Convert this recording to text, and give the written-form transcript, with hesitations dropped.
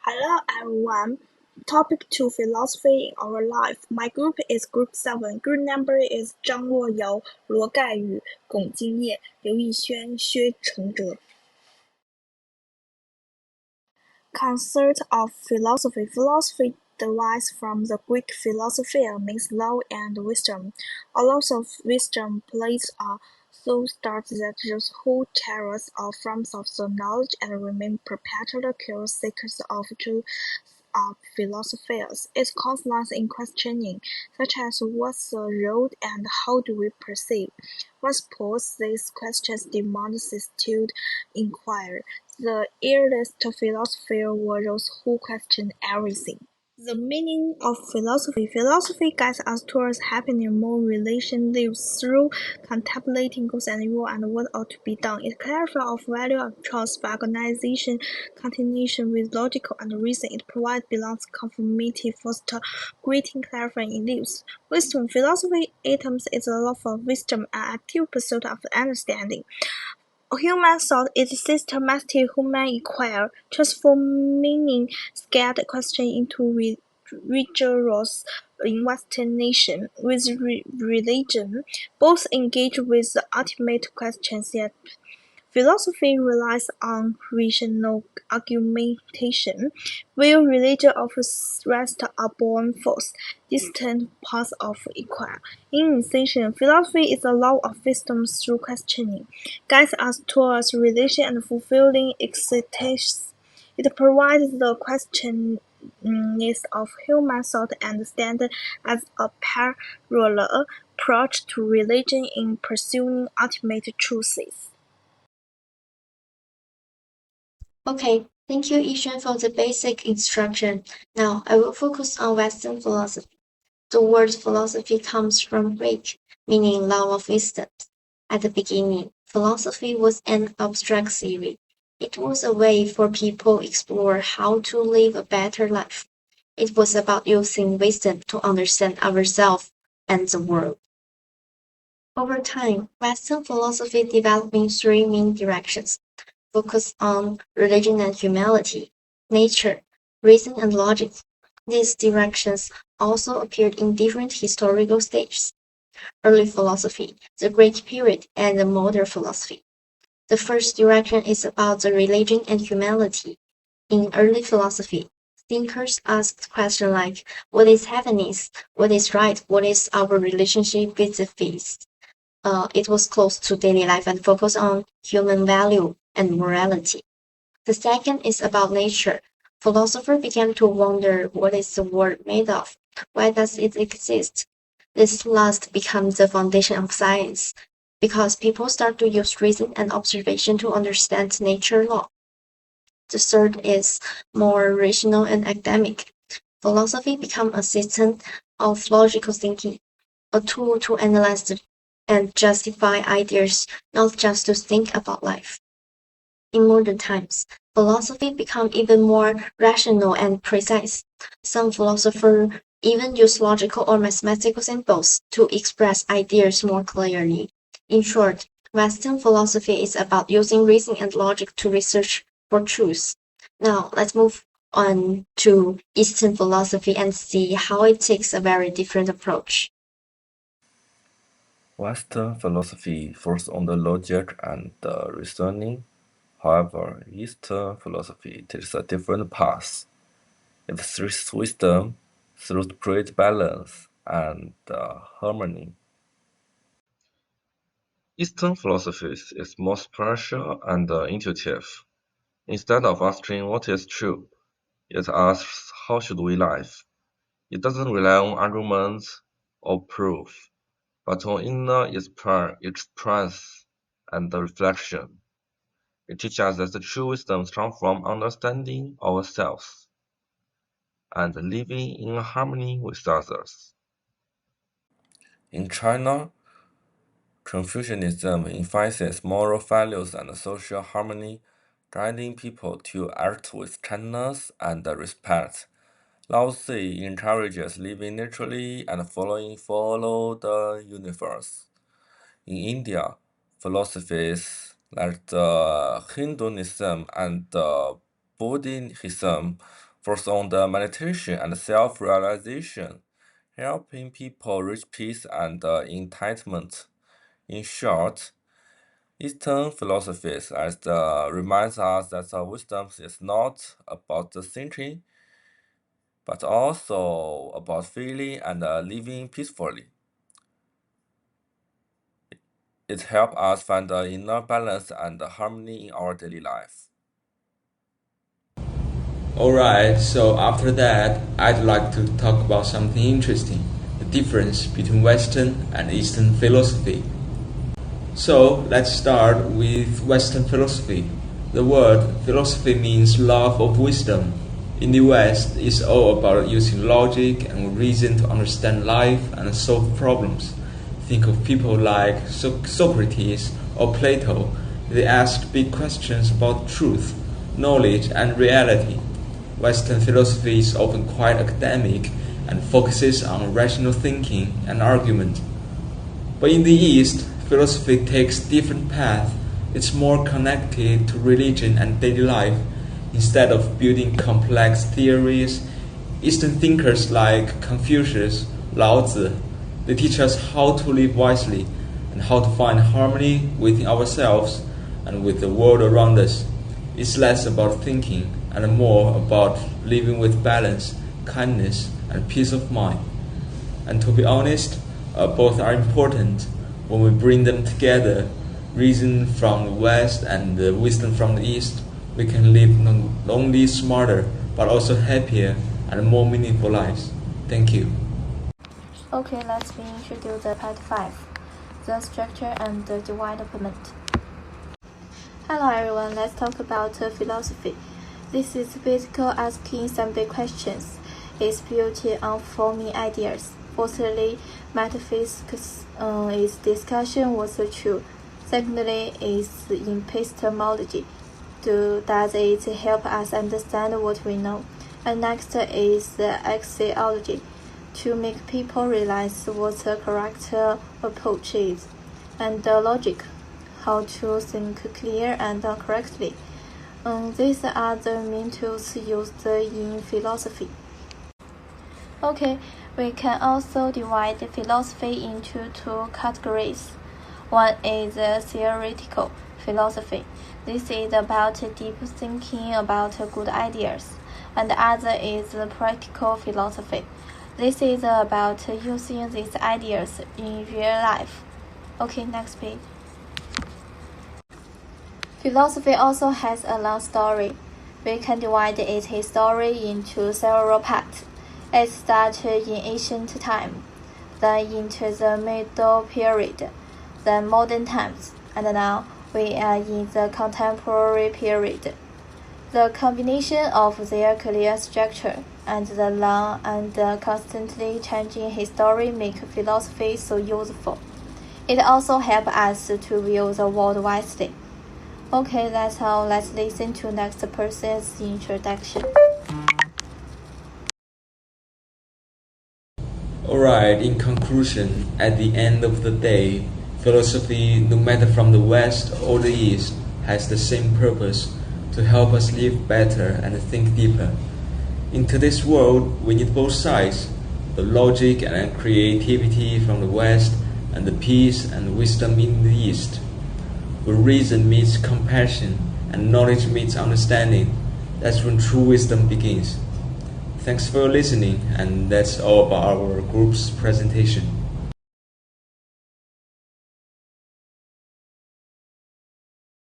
Hello everyone. Topic 2 Philosophy in our life. My group is group 7. Group number is ZHANG, LUYAO, GANYU, GONG, JINGYE, YIXUAN, CHENGZHE. Concept of philosophy. Philosophy derives from the Greek philosophia, means law and wisdom. A lot of wisdom plays a so starts that those who cherish or forms of the knowledge and remain perpetual curious seekers of truth are philosophers. It consists in questioning, such as what's the road and how do we perceive. Once suppose these questions demand sistute inquiry. The earliest philosophers were those who questioned everything. The meaning of philosophy. Philosophy guides us towards happiness. More relation lives through contemplating goals and evil and what ought to be done. It clarifies of value of choice by organization, continuation with logical and reason. It provides balance, conformity, foster greeting, clarifying in lives. Wisdom. Philosophy atoms is a love of wisdom, an active pursuit of understanding. Human thought is systematic human inquiry, transforming scared questions into rigorous investigation. With religion, both engage with the ultimate questions, yet philosophy relies on rational argumentation, while religion offers rests upon false, distant paths of inquiry. In essence, philosophy is a law of wisdom through questioning, guides us towards realization and fulfilling existence. It provides the questionings of human thought and stands as a parallel approach to religion in pursuing ultimate truths. Okay, thank you, Yixuan, for the basic instruction. Now, I will focus on Western philosophy. The word philosophy comes from Greek, meaning law of wisdom. At the beginning, philosophy was an abstract theory. It was a way for people to explore how to live a better life. It was about using wisdom to understand ourselves and the world. Over time, Western philosophy developed in three main directions: focus on religion and humanity, nature, reason and logic. These directions also appeared in different historical stages: early philosophy, the Greek period, and the modern philosophy. The first direction is about the religion and humanity. In early philosophy, thinkers asked questions like, what is happiness? What is right? What is our relationship with the faith? It was close to daily life and focused on human value and morality. The second is about nature. Philosophers began to wonder, what is the world made of? Why does it exist? This last becomes the foundation of science, because people start to use reason and observation to understand nature law. The third is more rational and academic. Philosophy becomes a system of logical thinking, a tool to analyze and justify ideas, not just to think about life. In modern times, philosophy become even more rational and precise. Some philosophers even use logical or mathematical symbols to express ideas more clearly. In short, Western philosophy is about using reason and logic to research for truth. Now, let's move on to Eastern philosophy and see how it takes a very different approach. Western philosophy focuses on the logic and reasoning. However, Eastern philosophy takes a different path. It seeks wisdom through create balance and harmony. Eastern philosophy is more spiritual and intuitive. Instead of asking what is true, it asks how should we live. It doesn't rely on arguments or proof, but on inner experience and reflection. It teaches us that the true wisdom comes from understanding ourselves and living in harmony with others. In China, Confucianism emphasizes moral values and social harmony, guiding people to act with kindness and respect. Lao Tzu encourages living naturally and follow the universe. In India, philosophies like the Hinduism and the Buddhism focus on the meditation and self-realization, helping people reach peace and enlightenment. In short, Eastern philosophies reminds us that wisdom is not about the thinking, but also about feeling and living peacefully. It helps us find the inner balance and harmony in our daily life. Alright, so after that, I'd like to talk about something interesting, the difference between Western and Eastern philosophy. So let's start with Western philosophy. The word philosophy means love of wisdom. In the West, it's all about using logic and reason to understand life and solve problems. Think of people like Socrates or Plato. They asked big questions about truth, knowledge, and reality. Western philosophy is often quite academic and focuses on rational thinking and argument. But in the East, philosophy takes different path. It's more connected to religion and daily life. Instead of building complex theories, Eastern thinkers like Confucius, Lao Tzu, they teach us how to live wisely and how to find harmony within ourselves and with the world around us. It's less about thinking and more about living with balance, kindness, and peace of mind. And to be honest, both are important. When we bring them together, reason from the West and the wisdom from the East, we can live not only smarter, but also happier and more meaningful lives. Thank you. Okay, let's introduce the part 5, the structure and the development. Hello everyone, let's talk about philosophy. This is basically asking some big questions. It's built on forming ideas. Firstly, metaphysics is discussion what's true. Secondly, is epistemology. Does it help us understand what we know? And next is axiology, to make people realize what the correct approach is. And logic, how to think clear and correctly. These are the main tools used in philosophy. Okay, we can also divide philosophy into two categories. One is theoretical philosophy. This is about deep thinking about good ideas. And the other is practical philosophy. This is about using these ideas in real life. Okay, next page. Philosophy also has a long story. We can divide its history into several parts. It started in ancient time, then into the Middle Period, then modern times, and now we are in the contemporary period. The combination of their clear structure and the long and constantly changing history make philosophy so useful. It also helps us to view the world wisely. Okay, that's all. Let's listen to next person's introduction. Alright, in conclusion, at the end of the day, philosophy, no matter from the West or the East, has the same purpose, to help us live better and think deeper. In today's world, we need both sides, the logic and creativity from the West, and the peace and wisdom in the East. Where reason meets compassion and knowledge meets understanding, that's when true wisdom begins. Thanks for listening, and that's all about our group's presentation.